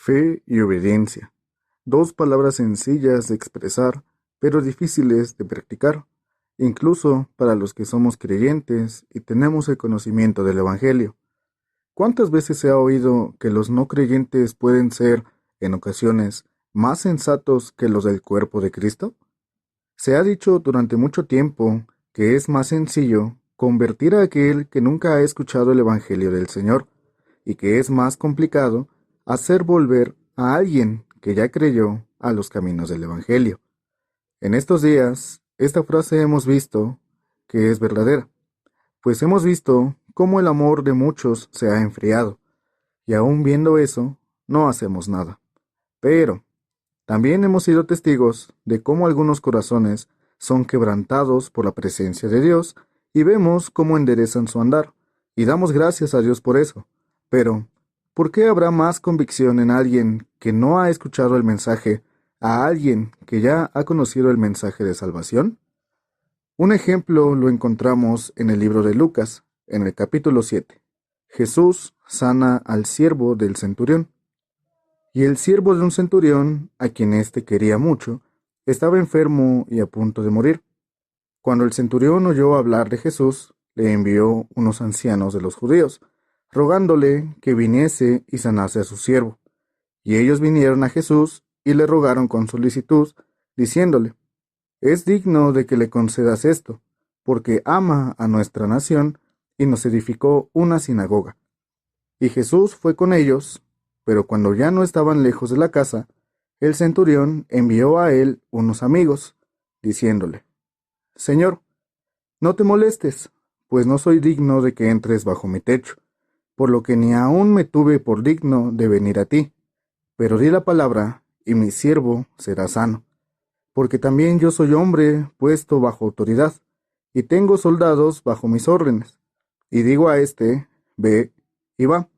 Fe y obediencia. Dos palabras sencillas de expresar, pero difíciles de practicar, incluso para los que somos creyentes y tenemos el conocimiento del Evangelio. ¿Cuántas veces se ha oído que los no creyentes pueden ser, en ocasiones, más sensatos que los del cuerpo de Cristo? Se ha dicho durante mucho tiempo que es más sencillo convertir a aquel que nunca ha escuchado el Evangelio del Señor, y que es más complicado hacer volver a alguien que ya creyó a los caminos del Evangelio. En estos días, esta frase hemos visto que es verdadera, pues hemos visto cómo el amor de muchos se ha enfriado, y aún viendo eso, no hacemos nada. Pero también hemos sido testigos de cómo algunos corazones son quebrantados por la presencia de Dios y vemos cómo enderezan su andar, y damos gracias a Dios por eso. Pero, ¿por qué habrá más convicción en alguien que no ha escuchado el mensaje a alguien que ya ha conocido el mensaje de salvación? Un ejemplo lo encontramos en el libro de Lucas, en el capítulo 7. Jesús sana al siervo del centurión. Y el siervo de un centurión, a quien éste quería mucho, estaba enfermo y a punto de morir. Cuando el centurión oyó hablar de Jesús, le envió unos ancianos de los judíos, rogándole que viniese y sanase a su siervo. Y ellos vinieron a Jesús y le rogaron con solicitud, diciéndole: «Es digno de que le concedas esto, porque ama a nuestra nación y nos edificó una sinagoga». Y Jesús fue con ellos, pero cuando ya no estaban lejos de la casa, el centurión envió a él unos amigos, diciéndole: «Señor, no te molestes, pues no soy digno de que entres bajo mi techo, por lo que ni aun me tuve por digno de venir a ti, pero di la palabra, y mi siervo será sano. Porque también yo soy hombre puesto bajo autoridad, y tengo soldados bajo mis órdenes, y digo a este: ve, y va,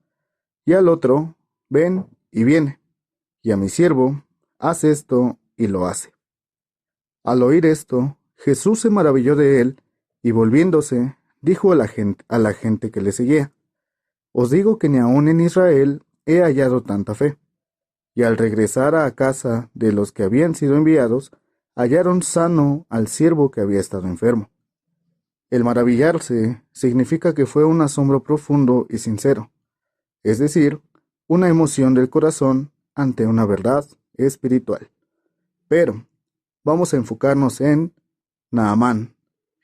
y al otro: ven, y viene, y a mi siervo: haz esto, y lo hace». Al oír esto, Jesús se maravilló de él, y volviéndose, dijo a la gente que le seguía: «Os digo que ni aun en Israel he hallado tanta fe». Y al regresar a casa de los que habían sido enviados, hallaron sano al siervo que había estado enfermo. El maravillarse significa que fue un asombro profundo y sincero, es decir, una emoción del corazón ante una verdad espiritual. Pero vamos a enfocarnos en Naamán,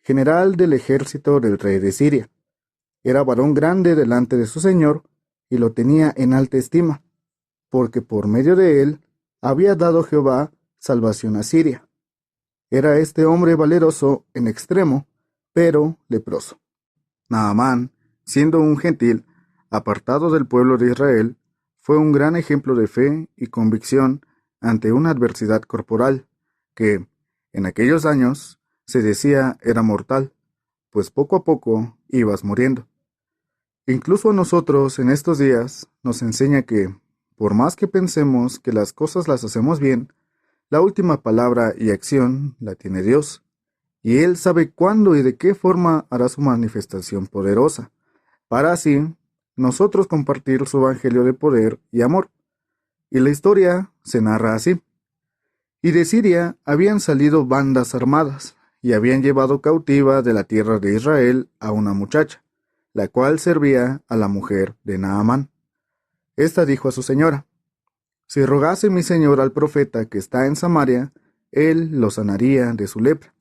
general del ejército del rey de Siria. Era varón grande delante de su señor y lo tenía en alta estima, porque por medio de él había dado Jehová salvación a Siria. Era este hombre valeroso en extremo, pero leproso. Naamán, siendo un gentil, apartado del pueblo de Israel, fue un gran ejemplo de fe y convicción ante una adversidad corporal, que, en aquellos años, se decía era mortal, pues poco a poco ibas muriendo. Incluso a nosotros en estos días nos enseña que, por más que pensemos que las cosas las hacemos bien, la última palabra y acción la tiene Dios, y Él sabe cuándo y de qué forma hará su manifestación poderosa, para así nosotros compartir su evangelio de poder y amor. Y la historia se narra así. Y de Siria habían salido bandas armadas, y habían llevado cautiva de la tierra de Israel a una muchacha, la cual servía a la mujer de Naamán. Esta dijo a su señora: «Si rogase mi señor al profeta que está en Samaria, él lo sanaría de su lepra».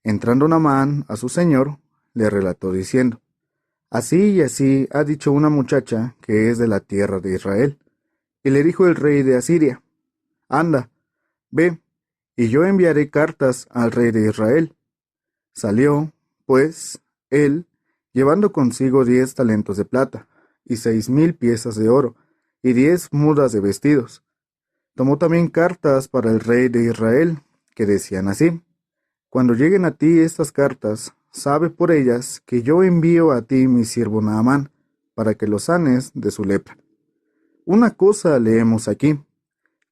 Entrando Naamán a su señor, le relató diciendo: «Así y así ha dicho una muchacha que es de la tierra de Israel». Y le dijo el rey de Asiria: «Anda, ve, y yo enviaré cartas al rey de Israel». Salió, pues, él, llevando consigo 10 talentos de plata, y 6,000 piezas de oro, y 10 mudas de vestidos. Tomó también cartas para el rey de Israel, que decían así: «Cuando lleguen a ti estas cartas, sabe por ellas que yo envío a ti mi siervo Naamán, para que lo sanes de su lepra». Una cosa leemos aquí: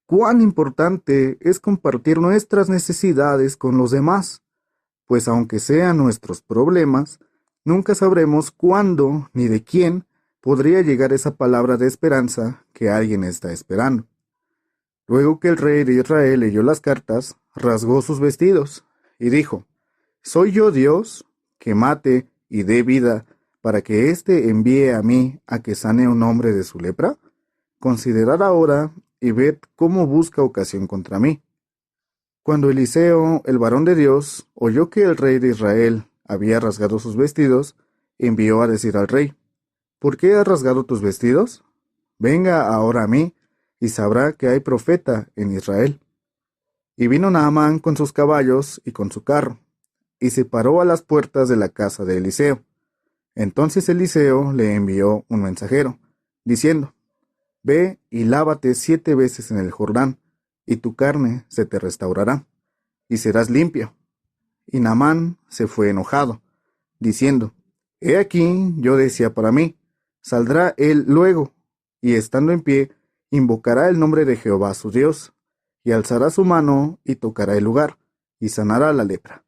cuán importante es compartir nuestras necesidades con los demás, pues aunque sean nuestros problemas, nunca sabremos cuándo ni de quién podría llegar esa palabra de esperanza que alguien está esperando. Luego que el rey de Israel leyó las cartas, rasgó sus vestidos y dijo: ¿Soy yo Dios, que mate y dé vida para que éste envíe a mí a que sane a un hombre de su lepra? Considerad ahora y ved cómo busca ocasión contra mí. Cuando Eliseo, el varón de Dios, oyó que el rey de Israel había rasgado sus vestidos, envió a decir al rey: ¿Por qué has rasgado tus vestidos? Venga ahora a mí, y sabrá que hay profeta en Israel. Y vino Naamán con sus caballos y con su carro, y se paró a las puertas de la casa de Eliseo. Entonces Eliseo le envió un mensajero, diciendo: Ve y lávate 7 veces en el Jordán, y tu carne se te restaurará, y serás limpio. Y Naamán se fue enojado, diciendo: He aquí, yo decía para mí: saldrá él luego, y estando en pie, invocará el nombre de Jehová su Dios, y alzará su mano y tocará el lugar, y sanará la lepra.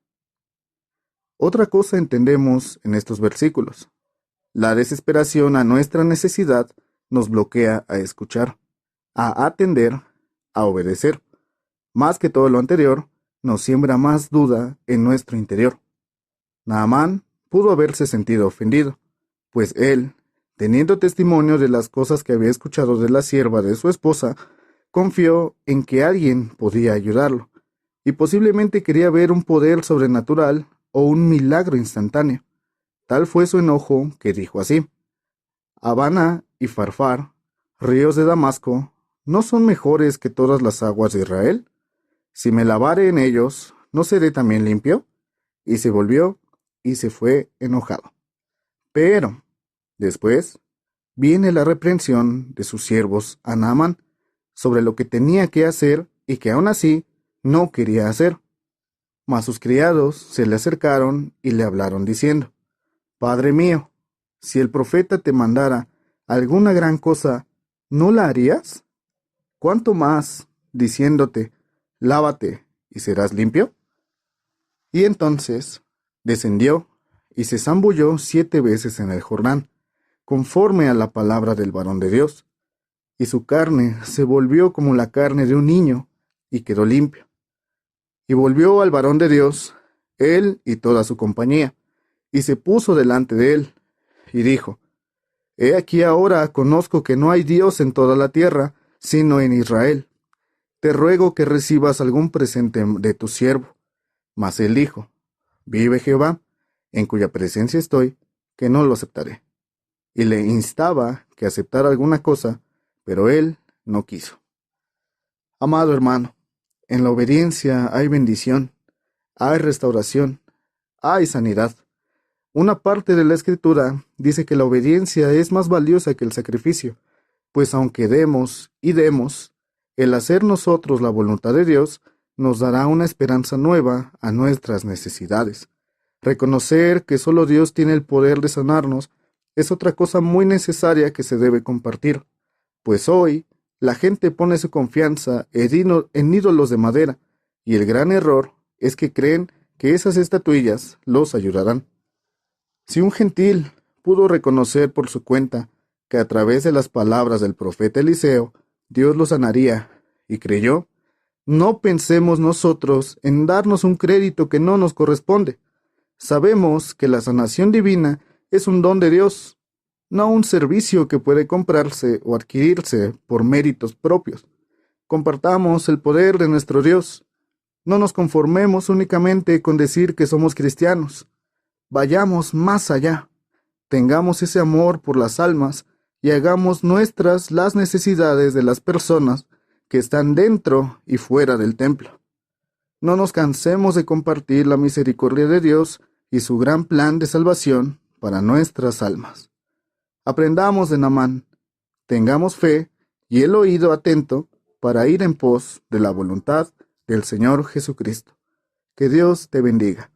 Otra cosa entendemos en estos versículos: la desesperación a nuestra necesidad nos bloquea a escuchar, a atender, a obedecer. Más que todo lo anterior, nos siembra más duda en nuestro interior. Naamán pudo haberse sentido ofendido, pues él, teniendo testimonio de las cosas que había escuchado de la sierva de su esposa, confió en que alguien podía ayudarlo, y posiblemente quería ver un poder sobrenatural o un milagro instantáneo. Tal fue su enojo que dijo así: Abana y Farfar, ríos de Damasco, ¿no son mejores que todas las aguas de Israel? Si me lavare en ellos, ¿no seré también limpio? Y se volvió y se fue enojado. Pero después viene la reprensión de sus siervos a Naamán sobre lo que tenía que hacer y que aún así no quería hacer. Mas sus criados se le acercaron y le hablaron diciendo: Padre mío, si el profeta te mandara alguna gran cosa, ¿no la harías? ¿Cuánto más diciéndote: lávate y serás limpio? Y entonces descendió y se zambulló 7 veces en el Jordán, conforme a la palabra del varón de Dios, y su carne se volvió como la carne de un niño, y quedó limpio. Y volvió al varón de Dios, él y toda su compañía, y se puso delante de él, y dijo: He aquí ahora conozco que no hay Dios en toda la tierra, sino en Israel. Te ruego que recibas algún presente de tu siervo. Mas él dijo: Vive Jehová, en cuya presencia estoy, que no lo aceptaré. Y le instaba que aceptara alguna cosa, pero él no quiso. Amado hermano, en la obediencia hay bendición, hay restauración, hay sanidad. Una parte de la Escritura dice que la obediencia es más valiosa que el sacrificio, pues aunque demos y demos, el hacer nosotros la voluntad de Dios nos dará una esperanza nueva a nuestras necesidades. Reconocer que solo Dios tiene el poder de sanarnos es otra cosa muy necesaria que se debe compartir, pues hoy la gente pone su confianza en ídolos de madera, y el gran error es que creen que esas estatuillas los ayudarán. Si un gentil pudo reconocer por su cuenta que a través de las palabras del profeta Eliseo Dios lo sanaría, y creyó, no pensemos nosotros en darnos un crédito que no nos corresponde. Sabemos que la sanación divina es un don de Dios, no un servicio que puede comprarse o adquirirse por méritos propios. Compartamos el poder de nuestro Dios. No nos conformemos únicamente con decir que somos cristianos. Vayamos más allá. Tengamos ese amor por las almas y hagamos nuestras las necesidades de las personas que están dentro y fuera del templo. No nos cansemos de compartir la misericordia de Dios y su gran plan de salvación para nuestras almas. Aprendamos de Naamán, tengamos fe y el oído atento para ir en pos de la voluntad del Señor Jesucristo. Que Dios te bendiga.